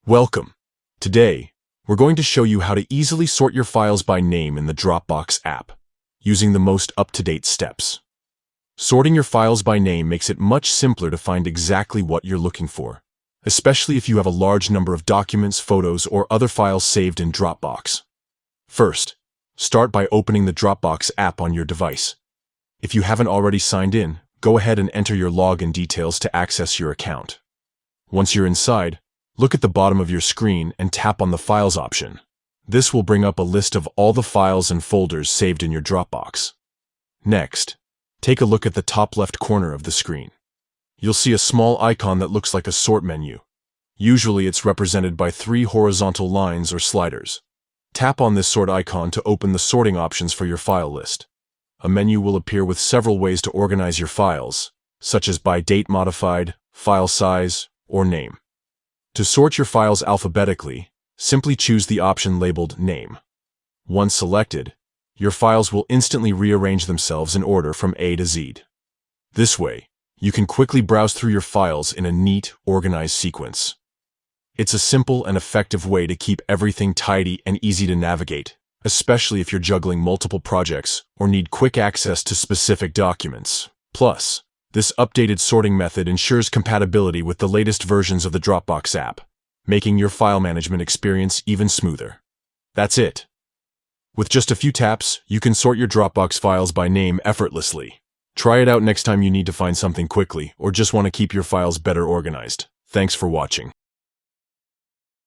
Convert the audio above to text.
Welcome. Today, we're going to show you how to easily sort your files by name in the Dropbox app, using the most up-to-date steps. Sorting your files by name makes it much simpler to find exactly what you're looking for, especially if you have a large number of documents, photos, or other files saved in Dropbox. First, start by opening the Dropbox app on your device. If you haven't already signed in, go ahead and enter your login details to access your account. Once you're inside, look at the bottom of your screen and tap on the Files option. This will bring up a list of all the files and folders saved in your Dropbox. Next, take a look at the top left corner of the screen. You'll see a small icon that looks like a sort menu. Usually it's represented by 3 horizontal lines or sliders. Tap on this sort icon to open the sorting options for your file list. A menu will appear with several ways to organize your files, such as by date modified, file size, or name. To sort your files alphabetically, simply choose the option labeled Name. Once selected, your files will instantly rearrange themselves in order from A to Z. This way, you can quickly browse through your files in a neat, organized sequence. It's a simple and effective way to keep everything tidy and easy to navigate, especially if you're juggling multiple projects or need quick access to specific documents. Plus, this updated sorting method ensures compatibility with the latest versions of the Dropbox app, making your file management experience even smoother. That's it. With just a few taps, you can sort your Dropbox files by name effortlessly. Try it out next time you need to find something quickly or just want to keep your files better organized. Thanks for watching.